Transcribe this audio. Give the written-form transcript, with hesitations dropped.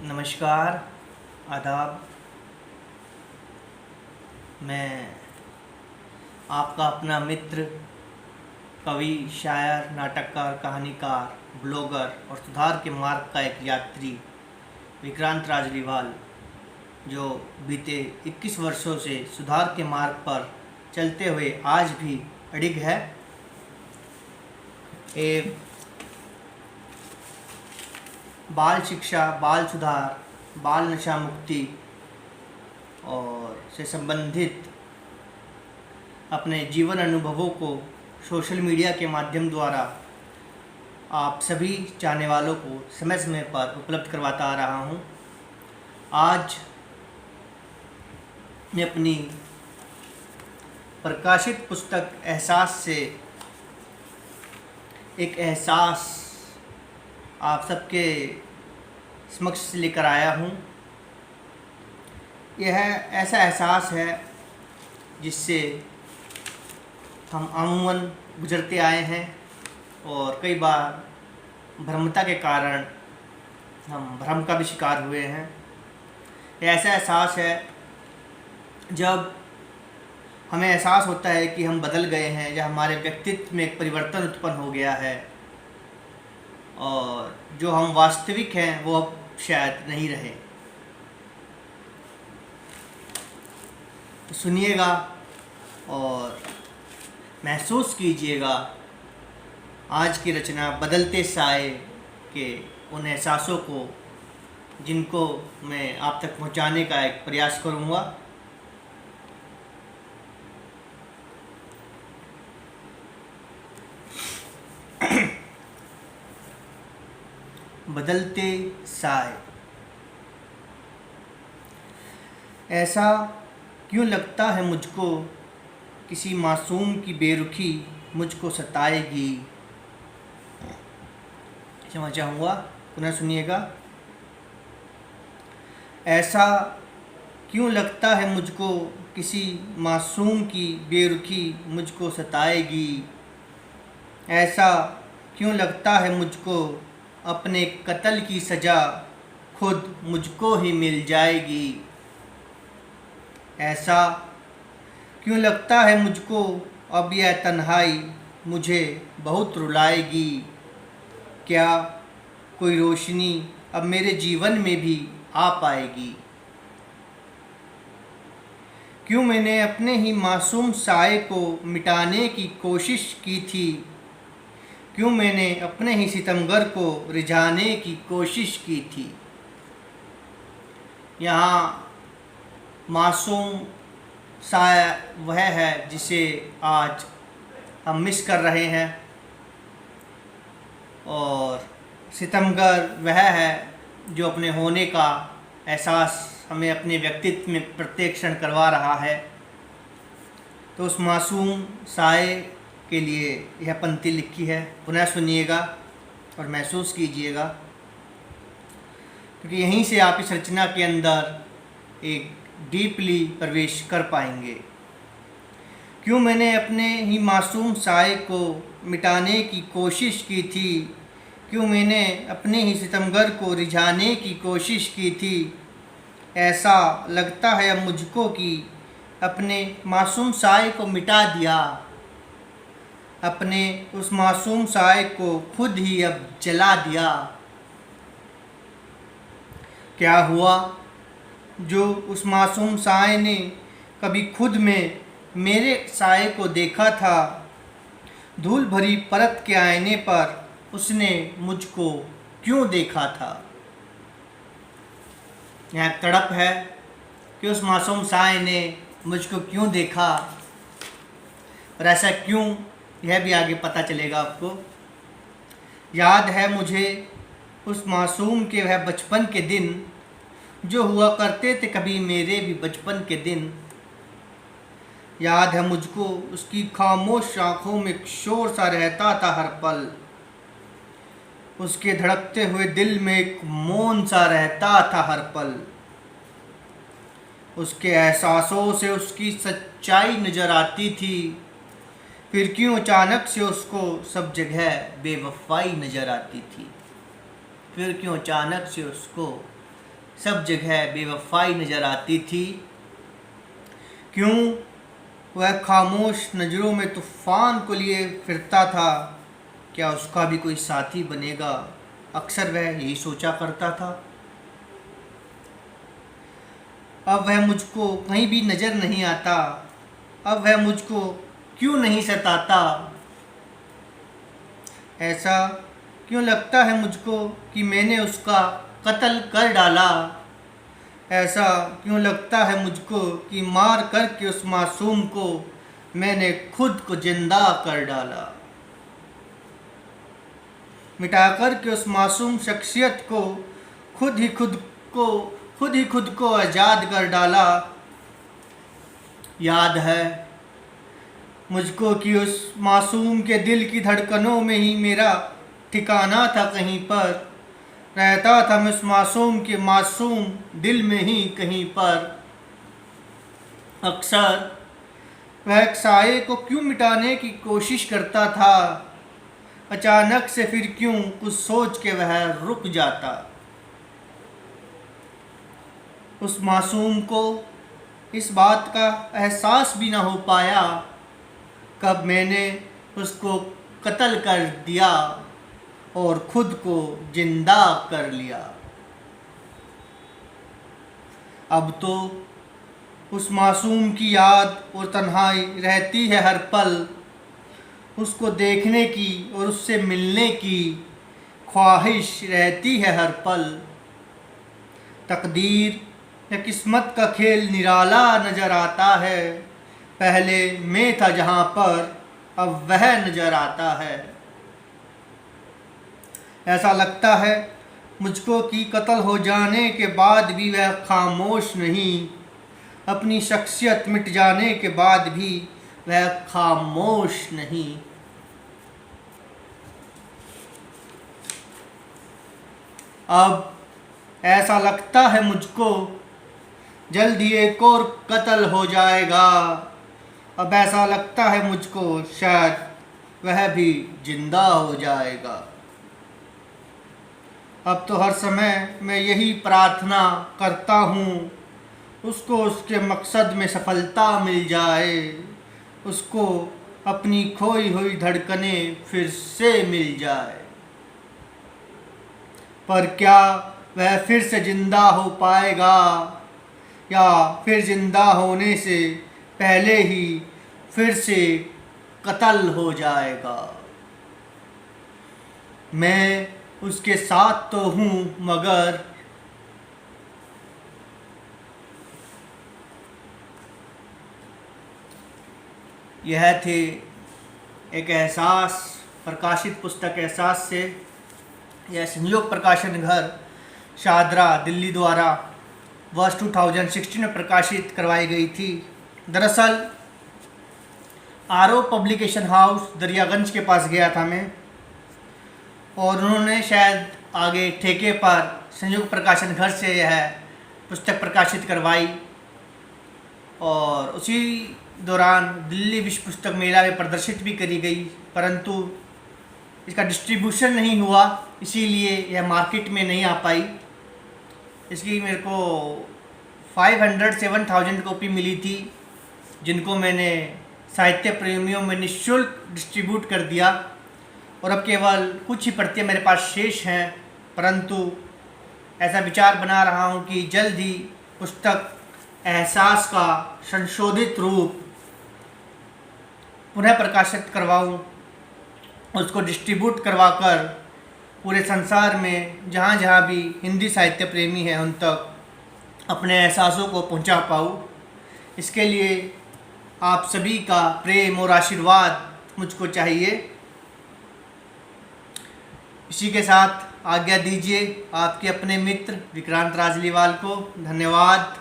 नमस्कार, आदाब। मैं आपका अपना मित्र, कवि, शायर, नाटककार, कहानीकार, ब्लॉगर और सुधार के मार्ग का एक यात्री विक्रांत राजलीवाल, जो बीते 21 वर्षों से सुधार के मार्ग पर चलते हुए आज भी अडिग है। बाल शिक्षा, बाल सुधार, बाल नशा मुक्ति और से संबंधित अपने जीवन अनुभवों को सोशल मीडिया के माध्यम द्वारा आप सभी चाहने वालों को समय समय पर उपलब्ध करवाता आ रहा हूँ। आज मैं अपनी प्रकाशित पुस्तक एहसास से एक एहसास आप सबके समक्ष लेकर आया हूँ। यह ऐसा एहसास है जिससे हम अमूमन गुजरते आए हैं और कई बार भ्रमता के कारण हम भ्रम का भी शिकार हुए हैं। यह ऐसा एहसास है जब हमें एहसास होता है कि हम बदल गए हैं या हमारे व्यक्तित्व में एक परिवर्तन उत्पन्न हो गया है और जो हम वास्तविक हैं वो अब शायद नहीं रहे। तो सुनिएगा और महसूस कीजिएगा आज की रचना बदलते साए के उन एहसासों को जिनको मैं आप तक पहुंचाने का एक प्रयास करूंगा। बदलते साए। ऐसा क्यों लगता है मुझको किसी मासूम की बेरुखी मुझको सताएगी। क्षमा चाहूँगा, पुनः सुनिएगा। ऐसा क्यों लगता है मुझको किसी मासूम की बेरुखी मुझको सताएगी। ऐसा क्यों लगता है मुझको अपने कत्ल की सज़ा खुद मुझको ही मिल जाएगी। ऐसा क्यों लगता है मुझको अब यह तन्हाई मुझे बहुत रुलाएगी। क्या कोई रोशनी अब मेरे जीवन में भी आ पाएगी। क्यों मैंने अपने ही मासूम साए को मिटाने की कोशिश की थी। क्यों मैंने अपने ही सितमगर को रिझाने की कोशिश की थी। यहाँ मासूम साया वह है जिसे आज हम मिस कर रहे हैं और सितमगर वह है जो अपने होने का एहसास हमें अपने व्यक्तित्व में प्रत्येक क्षण करवा रहा है। तो उस मासूम साए के लिए यह पंक्ति लिखी है। पुनः सुनिएगा और महसूस कीजिएगा, क्योंकि यहीं से आप इस रचना के अंदर एक डीपली प्रवेश कर पाएंगे। क्यों मैंने अपने ही मासूम साए को मिटाने की कोशिश की थी। क्यों मैंने अपने ही सितमगर को रिझाने की कोशिश की थी। ऐसा लगता है अब मुझको कि अपने मासूम साए को मिटा दिया। अपने उस मासूम साए को खुद ही अब जला दिया। क्या हुआ जो उस मासूम साए ने कभी खुद में मेरे साए को देखा था। धूल भरी परत के आईने पर उसने मुझको क्यों देखा था। यह तड़प है कि उस मासूम साए ने मुझको क्यों देखा और ऐसा क्यों, यह भी आगे पता चलेगा आपको। याद है मुझे उस मासूम के वह बचपन के दिन जो हुआ करते थे कभी मेरे भी बचपन के दिन। याद है मुझको उसकी खामोश आँखों में शोर सा रहता था हर पल। उसके धड़कते हुए दिल में एक मौन सा रहता था हर पल। उसके एहसासों से उसकी सच्चाई नज़र आती थी। फिर क्यों अचानक से उसको सब जगह बेवफाई नज़र आती थी। फिर क्यों अचानक से उसको सब जगह बेवफाई नज़र आती थी। क्यों वह खामोश नज़रों में तूफ़ान को लिए फिरता था, क्या उसका भी कोई साथी बनेगा, अक्सर वह यही सोचा करता था। अब वह मुझको कहीं भी नज़र नहीं आता, अब वह मुझको क्यों नहीं सताता। ऐसा क्यों लगता है मुझको कि मैंने उसका कत्ल कर डाला। ऐसा क्यों लगता है मुझको कि मार कर के उस मासूम को मैंने खुद को जिंदा कर डाला। मिटा कर के उस मासूम शख्सियत को खुद ही खुद को आज़ाद कर डाला। याद है मुझको कि उस मासूम के दिल की धड़कनों में ही मेरा ठिकाना था, कहीं पर रहता था मैं उस मासूम के मासूम दिल में ही कहीं पर। अक्सर वह एक साये को क्यों मिटाने की कोशिश करता था, अचानक से फिर क्यों कुछ सोच के वह रुक जाता। उस मासूम को इस बात का एहसास भी ना हो पाया कब मैंने उसको कत्ल कर दिया और खुद को जिंदा कर लिया। अब तो उस मासूम की याद और तन्हाई रहती है हर पल, उसको देखने की और उससे मिलने की ख्वाहिश रहती है हर पल। तकदीर या किस्मत का खेल निराला नज़र आता है, पहले मैं था जहाँ पर अब वह नज़र आता है। ऐसा लगता है मुझको कि कत्ल हो जाने के बाद भी वह खामोश नहीं, अपनी शख्सियत मिट जाने के बाद भी वह खामोश नहीं। अब ऐसा लगता है मुझको जल्द ही एक और कत्ल हो जाएगा। अब ऐसा लगता है मुझको शायद वह भी जिंदा हो जाएगा। अब तो हर समय मैं यही प्रार्थना करता हूँ उसको उसके मकसद में सफलता मिल जाए, उसको अपनी खोई हुई धड़कनें फिर से मिल जाए। पर क्या वह फिर से जिंदा हो पाएगा या फिर जिंदा होने से पहले ही फिर से कत्ल हो जाएगा। मैं उसके साथ तो हूँ मगर यह थे एक एहसास प्रकाशित पुस्तक एहसास से। यह संयोग प्रकाशन घर शादरा दिल्ली द्वारा वर्ष 2016 में प्रकाशित करवाई गई थी। दरअसल आरओ पब्लिकेशन हाउस दरियागंज के पास गया था मैं, और उन्होंने शायद आगे ठेके पर संयोग प्रकाशन घर से यह पुस्तक प्रकाशित करवाई, और उसी दौरान दिल्ली विश्व पुस्तक मेला में प्रदर्शित भी करी गई, परंतु इसका डिस्ट्रीब्यूशन नहीं हुआ, इसीलिए यह मार्केट में नहीं आ पाई। इसकी मेरे को 500-7,000 कॉपी मिली थी, जिनको मैंने साहित्य प्रेमियों में निःशुल्क डिस्ट्रीब्यूट कर दिया, और अब केवल कुछ ही प्रतियां मेरे पास शेष हैं। परंतु ऐसा विचार बना रहा हूं कि जल्द ही पुस्तक एहसास का संशोधित रूप पुनः प्रकाशित करवाऊं, उसको डिस्ट्रीब्यूट करवाकर पूरे संसार में जहाँ जहाँ भी हिंदी साहित्य प्रेमी हैं उन तक अपने एहसासों को पहुँचा पाऊँ। इसके लिए आप सभी का प्रेम और आशीर्वाद मुझको चाहिए। इसी के साथ आज्ञा दीजिए आपके अपने मित्र विक्रांत राजलीवाल को। धन्यवाद।